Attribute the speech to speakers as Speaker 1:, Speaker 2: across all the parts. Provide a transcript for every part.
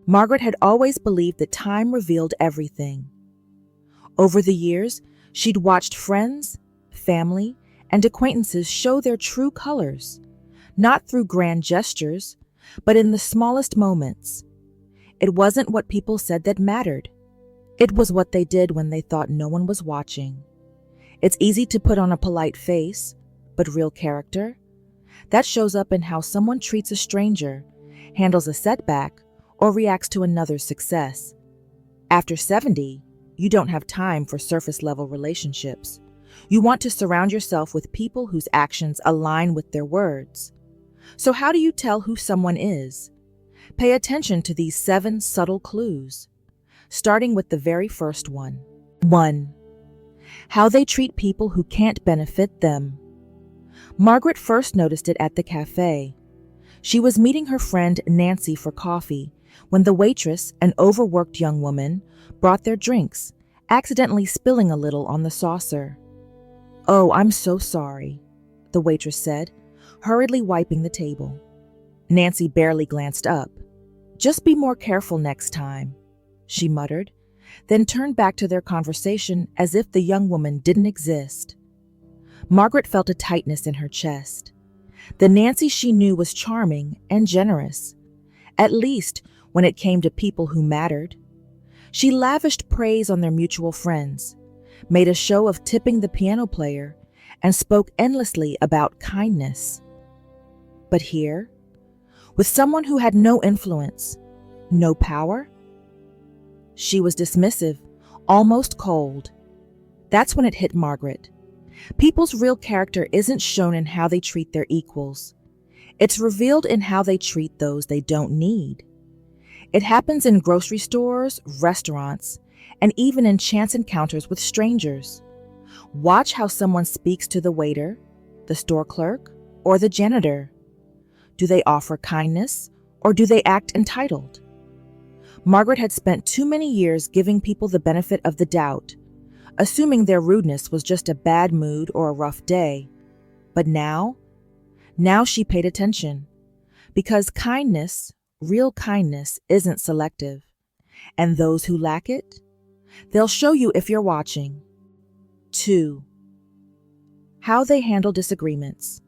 Speaker 1: Margaret had always believed that time revealed everything. Over the years, she'd watched friends, family, and acquaintances show their true colors, not through grand gestures, but in the smallest moments. It wasn't what people said that mattered. It was what they did when they thought no one was watching. It's easy to put on a polite face, but real character? That shows up in how someone treats a stranger, handles a setback, or reacts to another's success. After 70, you don't have time for surface-level relationships. You want to surround yourself with people whose actions align with their words. So how do you tell who someone is? Pay attention to these 7 subtle clues, starting with the very first one. 1. How they treat people who can't benefit them. Margaret first noticed it at the cafe. She was meeting her friend Nancy for coffee when the waitress, an overworked young woman, brought their drinks, accidentally spilling a little on the saucer. "Oh, I'm so sorry," the waitress said, hurriedly wiping the table. Nancy barely glanced up. "Just be more careful next time," she muttered, then turned back to their conversation as if the young woman didn't exist. Margaret felt a tightness in her chest. The Nancy she knew was charming and generous, at least when it came to people who mattered. She lavished praise on their mutual friends, made a show of tipping the piano player, and spoke endlessly about kindness. But here, with someone who had no influence, no power, she was dismissive, almost cold. That's when it hit Margaret. People's real character isn't shown in how they treat their equals. It's revealed in how they treat those they don't need. It happens in grocery stores, restaurants, and even in chance encounters with strangers. Watch how someone speaks to the waiter, the store clerk, or the janitor. Do they offer kindness, or do they act entitled? Margaret had spent too many years giving people the benefit of the doubt, assuming their rudeness was just a bad mood or a rough day. But now she paid attention, because kindness, real kindness, isn't selective. And those who lack it, they'll show you if you're watching. 2. How they handle disagreements.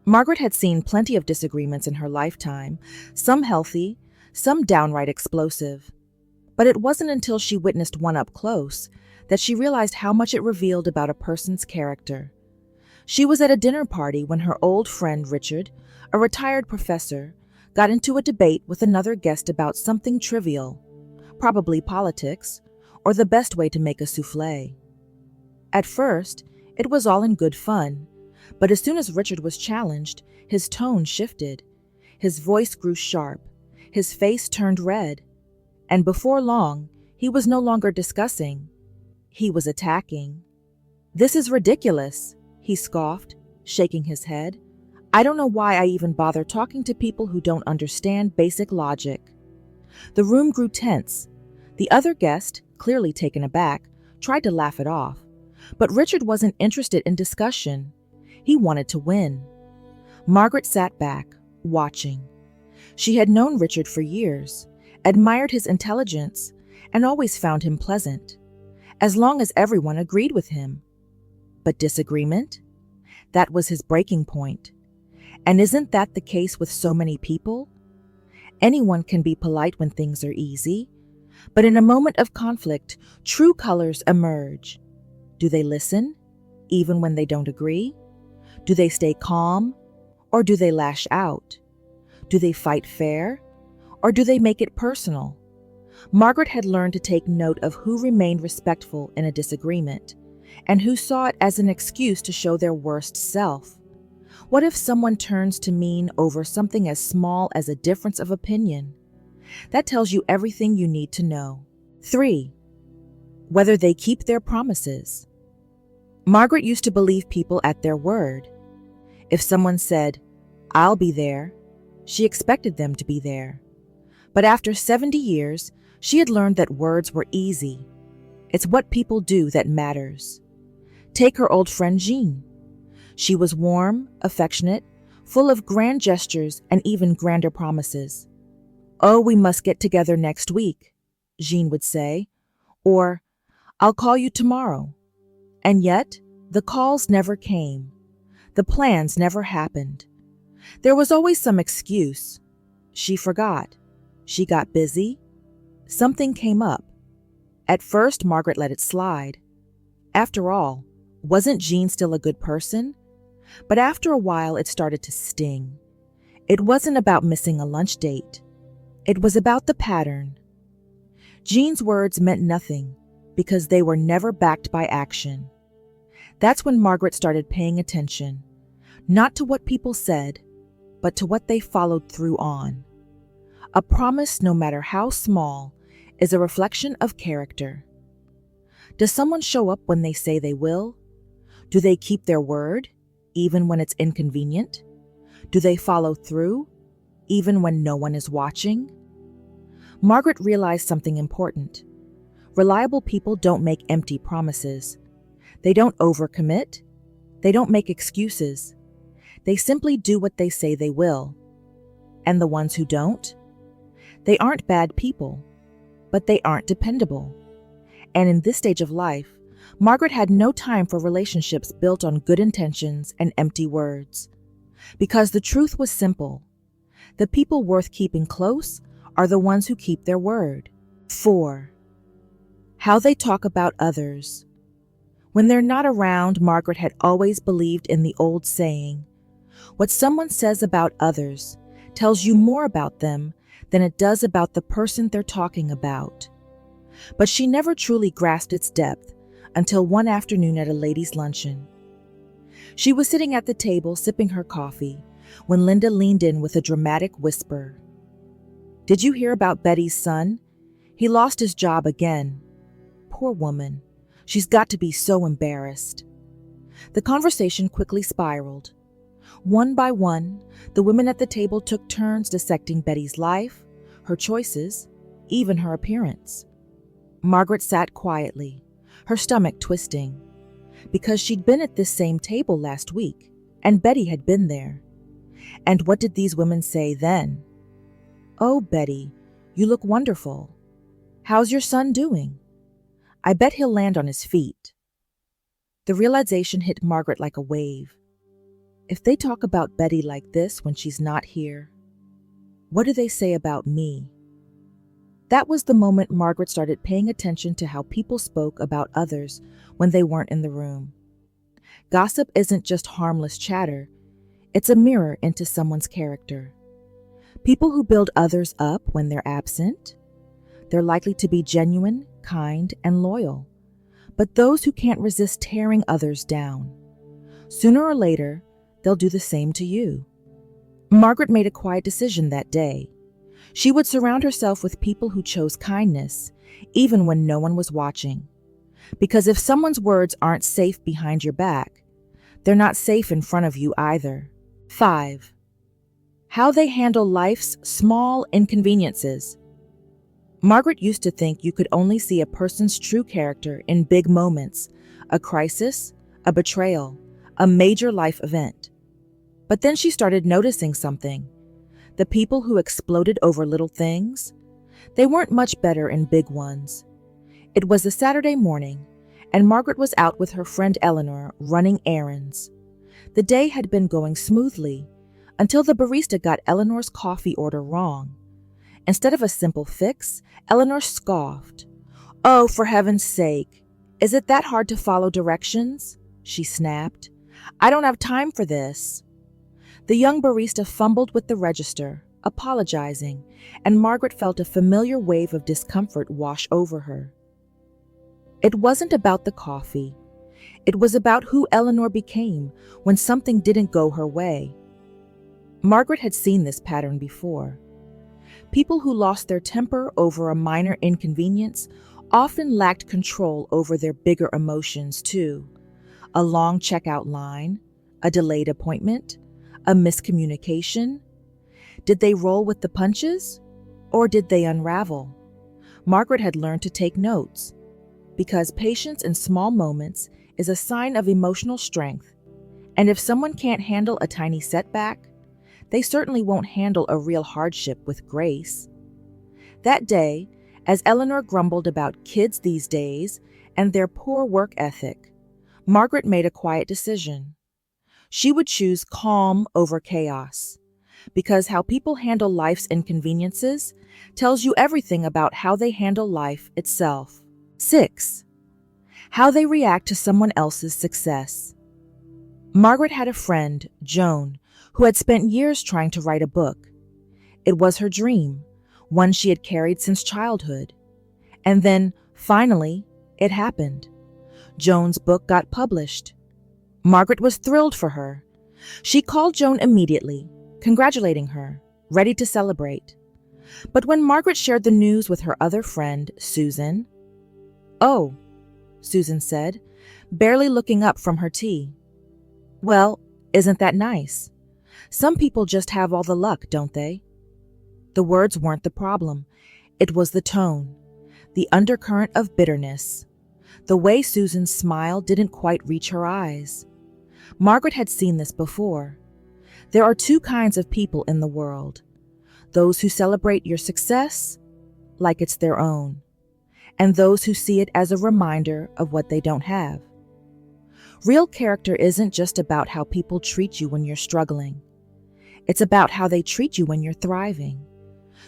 Speaker 1: Margaret had seen plenty of disagreements in her lifetime, some healthy, some downright explosive. But it wasn't until she witnessed one up close that she realized how much it revealed about a person's character. She was at a dinner party when her old friend Richard, a retired professor, got into a debate with another guest about something trivial, probably politics, or the best way to make a soufflé. At first, it was all in good fun, but as soon as Richard was challenged, his tone shifted. His voice grew sharp, his face turned red, and before long, he was no longer discussing. He was attacking. "This is ridiculous," he scoffed, shaking his head. "I don't know why I even bother talking to people who don't understand basic logic." The room grew tense. The other guest, clearly taken aback, tried to laugh it off. But Richard wasn't interested in discussion. He wanted to win. Margaret sat back, watching. She had known Richard for years, admired his intelligence, and always found him pleasant, as long as everyone agreed with him. But disagreement? That was his breaking point. And isn't that the case with so many people? Anyone can be polite when things are easy, but in a moment of conflict, true colors emerge. Do they listen, even when they don't agree? Do they stay calm, or do they lash out? Do they fight fair, or do they make it personal? Margaret had learned to take note of who remained respectful in a disagreement, and who saw it as an excuse to show their worst self. What if someone turns to mean over something as small as a difference of opinion? That tells you everything you need to know. 3. Whether they keep their promises. Margaret used to believe people at their word. If someone said, "I'll be there," she expected them to be there. But after 70 years, she had learned that words were easy. It's what people do that matters. Take her old friend Jean. She was warm, affectionate, full of grand gestures and even grander promises. "Oh, we must get together next week," Jean would say, or "I'll call you tomorrow." And yet, the calls never came. The plans never happened. There was always some excuse. She forgot. She got busy. Something came up. At first, Margaret let it slide. After all, wasn't Jean still a good person? But after a while, it started to sting. It wasn't about missing a lunch date. It was about the pattern. Jean's words meant nothing because they were never backed by action. That's when Margaret started paying attention, not to what people said, but to what they followed through on. A promise, no matter how small, is a reflection of character. Does someone show up when they say they will? Do they keep their word, even when it's inconvenient? Do they follow through, even when no one is watching? Margaret realized something important. Reliable people don't make empty promises. They don't overcommit. They don't make excuses. They simply do what they say they will. And the ones who don't? They aren't bad people, but they aren't dependable. And in this stage of life, Margaret had no time for relationships built on good intentions and empty words. Because the truth was simple. The people worth keeping close are the ones who keep their word. 4. How they talk about others. When they're not around, Margaret had always believed in the old saying, "What someone says about others tells you more about them than it does about the person they're talking about." But she never truly grasped its depth until one afternoon at a ladies' luncheon. She was sitting at the table sipping her coffee when Linda leaned in with a dramatic whisper. "Did you hear about Betty's son? He lost his job again. Poor woman. She's got to be so embarrassed." The conversation quickly spiraled. One by one, the women at the table took turns dissecting Betty's life, her choices, even her appearance. Margaret sat quietly, her stomach twisting, because she'd been at this same table last week, and Betty had been there. And what did these women say then? "Oh, Betty, you look wonderful. How's your son doing? I bet he'll land on his feet." The realization hit Margaret like a wave. If they talk about Betty like this when she's not here, what do they say about me? That was the moment Margaret started paying attention to how people spoke about others when they weren't in the room. Gossip isn't just harmless chatter, it's a mirror into someone's character. People who build others up when they're absent, they're likely to be genuine, kind, and loyal. But those who can't resist tearing others down, sooner or later, they'll do the same to you. Margaret made a quiet decision that day. She would surround herself with people who chose kindness, even when no one was watching. Because if someone's words aren't safe behind your back, they're not safe in front of you either. 5. How they handle life's small inconveniences. Margaret used to think you could only see a person's true character in big moments, a crisis, a betrayal, a major life event. But then she started noticing something. The people who exploded over little things, they weren't much better in big ones. It was a Saturday morning, and Margaret was out with her friend Eleanor running errands. The day had been going smoothly until the barista got Eleanor's coffee order wrong. Instead of a simple fix, Eleanor scoffed. "Oh, for heaven's sake, is it that hard to follow directions?" she snapped. "I don't have time for this." The young barista fumbled with the register, apologizing, and Margaret felt a familiar wave of discomfort wash over her. It wasn't about the coffee. It was about who Eleanor became when something didn't go her way. Margaret had seen this pattern before. People who lost their temper over a minor inconvenience often lacked control over their bigger emotions too. A long checkout line, a delayed appointment, a miscommunication. Did they roll with the punches, or did they unravel? Margaret had learned to take notes, because patience in small moments is a sign of emotional strength, and if someone can't handle a tiny setback, they certainly won't handle a real hardship with grace. That day, as Eleanor grumbled about kids these days and their poor work ethic, Margaret made a quiet decision. She would choose calm over chaos, because how people handle life's inconveniences tells you everything about how they handle life itself. 6. How they react to someone else's success. Margaret had a friend, Joan, who had spent years trying to write a book. It was her dream, one she had carried since childhood. And then, finally, it happened. Joan's book got published. Margaret was thrilled for her. She called Joan immediately, congratulating her, ready to celebrate. But when Margaret shared the news with her other friend, Susan, "Oh," Susan said, barely looking up from her tea. "Well, isn't that nice? Some people just have all the luck, don't they?" The words weren't the problem. It was the tone, the undercurrent of bitterness. The way Susan's smile didn't quite reach her eyes. Margaret had seen this before. There are two kinds of people in the world: those who celebrate your success like it's their own, and those who see it as a reminder of what they don't have. Real character isn't just about how people treat you when you're struggling. It's about how they treat you when you're thriving.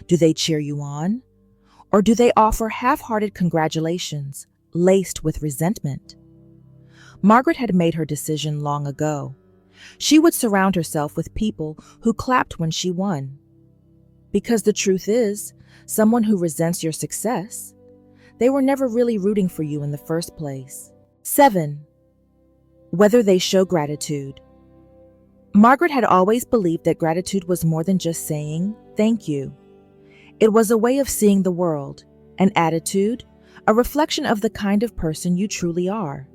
Speaker 1: Do they cheer you on? Or do they offer half-hearted congratulations, laced with resentment? Margaret had made her decision long ago. She would surround herself with people who clapped when she won. Because the truth is, someone who resents your success, they were never really rooting for you in the first place. 7. Whether they show gratitude. Margaret had always believed that gratitude was more than just saying, "Thank you." It was a way of seeing the world, an attitude, a reflection of the kind of person you truly are.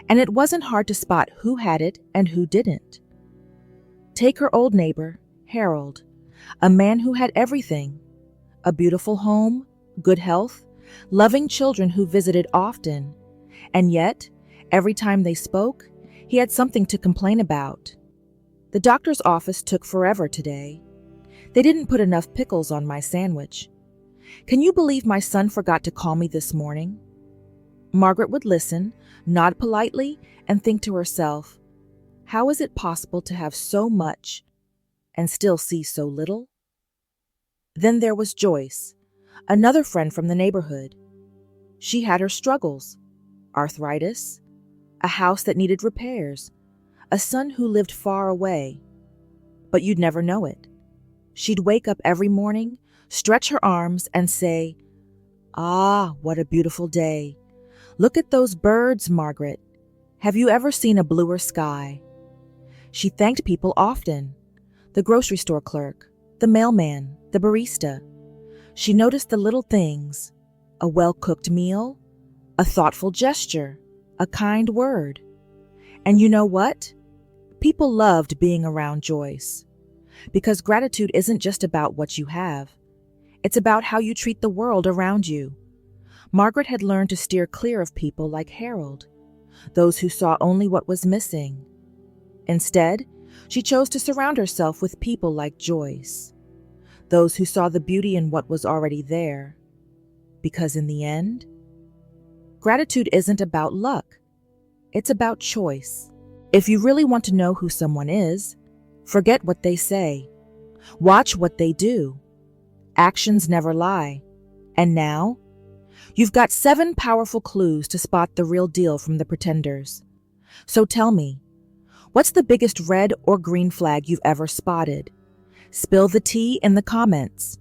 Speaker 1: And it wasn't hard to spot who had it and who didn't. Take her old neighbor, Harold, a man who had everything: a beautiful home, good health, loving children who visited often. And yet, every time they spoke, he had something to complain about. "The doctor's office took forever today. They didn't put enough pickles on my sandwich. Can you believe my son forgot to call me this morning?" Margaret would listen, nod politely, and think to herself, how is it possible to have so much and still see so little? Then there was Joyce, another friend from the neighborhood. She had her struggles: arthritis, a house that needed repairs, a son who lived far away. But you'd never know it. She'd wake up every morning, stretch her arms, and say, "Ah, what a beautiful day. Look at those birds, Margaret. Have you ever seen a bluer sky?" She thanked people often: the grocery store clerk, the mailman, the barista. She noticed the little things: a well-cooked meal, a thoughtful gesture, a kind word. And you know what? People loved being around Joyce. Because gratitude isn't just about what you have. It's about how you treat the world around you. Margaret had learned to steer clear of people like Harold, those who saw only what was missing. Instead, she chose to surround herself with people like Joyce, those who saw the beauty in what was already there. Because in the end, gratitude isn't about luck. It's about choice. If you really want to know who someone is, forget what they say. Watch what they do. Actions never lie. And now, you've got 7 powerful clues to spot the real deal from the pretenders. So tell me, what's the biggest red or green flag you've ever spotted? Spill the tea in the comments.